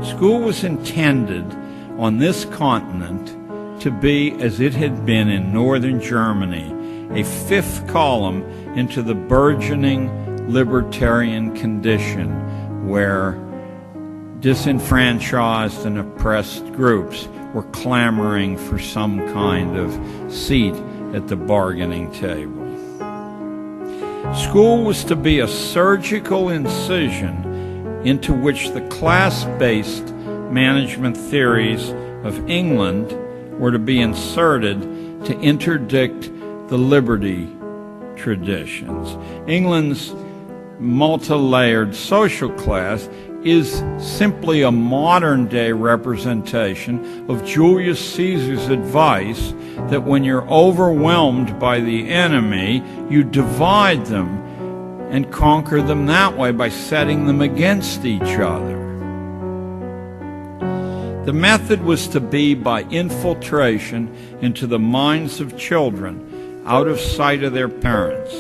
School was intended on this continent to be, as it had been in northern Germany, a fifth column into the burgeoning libertarian condition where disenfranchised and oppressed groups were clamoring for some kind of seat at the bargaining table. School was to be a surgical incision into which the class-based management theories of England were to be inserted to interdict the liberty traditions. England's multi-layered social class is simply a modern-day representation of Julius Caesar's advice that when you're overwhelmed by the enemy, you divide them and conquer them that way by setting them against each other. The method was to be by infiltration into the minds of children, out of sight of their parents.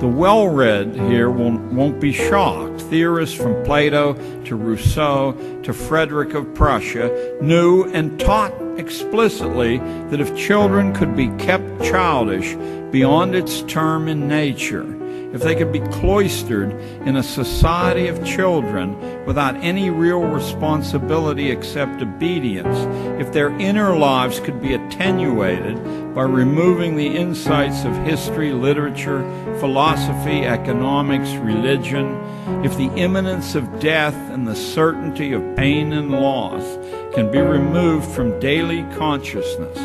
The well-read here won't be shocked. Theorists from Plato to Rousseau to Frederick of Prussia knew and taught explicitly that if children could be kept childish beyond its term in nature, if they could be cloistered in a society of children without any real responsibility except obedience, if their inner lives could be attenuated by removing the insights of history, literature, philosophy, economics, religion, if the imminence of death and the certainty of pain and loss can be removed from daily consciousness,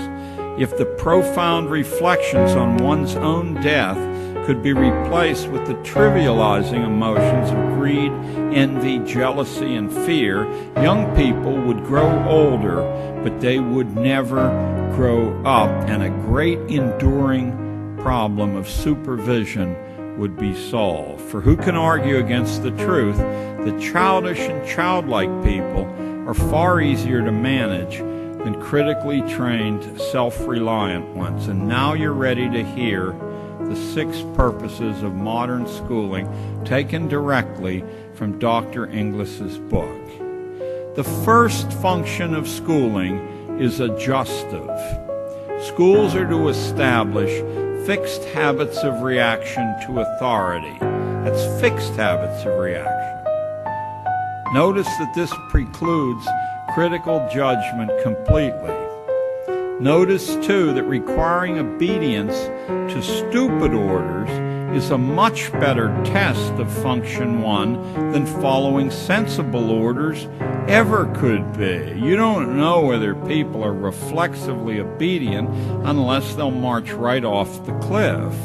if the profound reflections on one's own death could be replaced with the trivializing emotions of greed, envy, jealousy, and fear, young people would grow older, but they would never grow up, and a great enduring problem of supervision would be solved. For who can argue against the truth that childish and childlike people are far easier to manage than critically trained, self-reliant ones? And now you're ready to hear the 6 purposes of modern schooling taken directly from Dr. Inglis's book. The first function of schooling is adjustive. Schools are to establish fixed habits of reaction to authority. That's fixed habits of reaction. Notice that this precludes critical judgment completely. Notice, too, that requiring obedience to stupid orders is a much better test of function 1 than following sensible orders ever could be. You don't know whether people are reflexively obedient unless they'll march right off the cliff.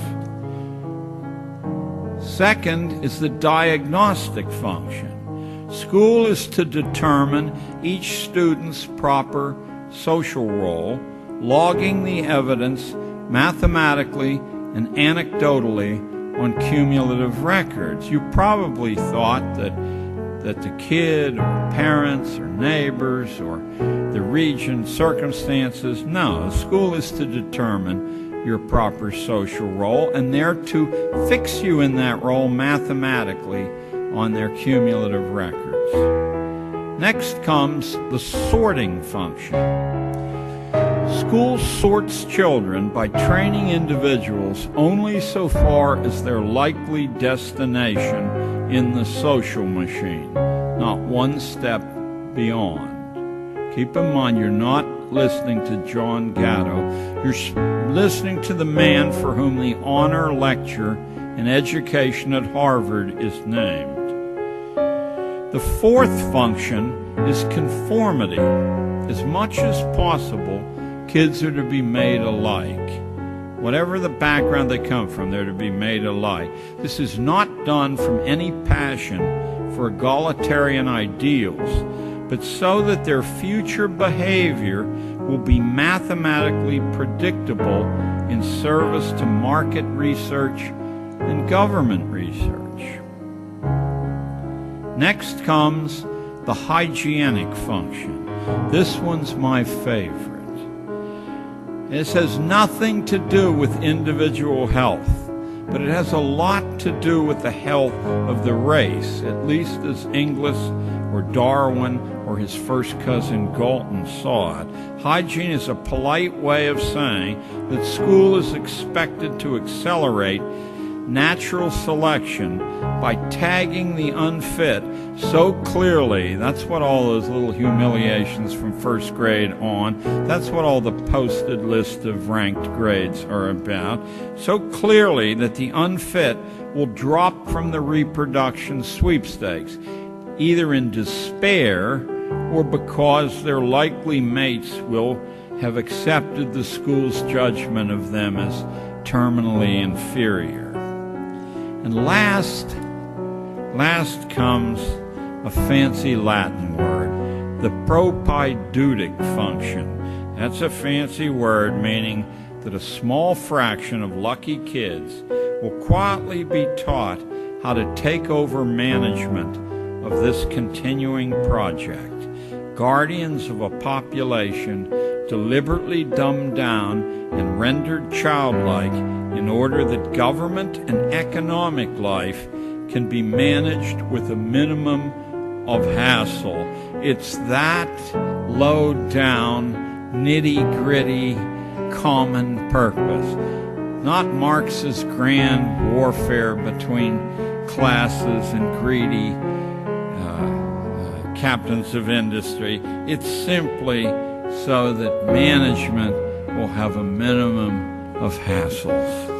Second is the diagnostic function. School is to determine each student's proper social role, logging the evidence mathematically and anecdotally on cumulative records. You probably thought that the kid or parents or neighbors or the region, circumstances. No, school is to determine your proper social role, and they're to fix you in that role mathematically on their cumulative records. Next comes the sorting function. School sorts children by training individuals only so far as their likely destination in the social machine, not one step beyond. Keep in mind, you're not listening to John Gatto. You're listening to the man for whom the honor lecture in education at Harvard is named. The fourth function is conformity. As much as possible, kids are to be made alike. Whatever the background they come from, they're to be made alike. This is not done from any passion for egalitarian ideals, but so that their future behavior will be mathematically predictable in service to market research and government research. Next comes the hygienic function. This one's my favorite. This has nothing to do with individual health, but it has a lot to do with the health of the race, at least as Inglis or Darwin or his first cousin Galton saw it. Hygiene is a polite way of saying that school is expected to accelerate natural selection by tagging the unfit so clearly. That's what all those little humiliations from first grade on, that's what all the posted list of ranked grades are about, so clearly that the unfit will drop from the reproduction sweepstakes, either in despair or because their likely mates will have accepted the school's judgment of them as terminally inferior. And last comes a fancy Latin word, the propaidutic function. That's a fancy word meaning that a small fraction of lucky kids will quietly be taught how to take over management of this continuing project. Guardians of a population deliberately dumbed down and rendered childlike in order that government and economic life can be managed with a minimum of hassle. It's that low-down, nitty-gritty, common purpose. Not Marx's grand warfare between classes and greedy captains of industry. It's simply so that management will have a minimum of hassles.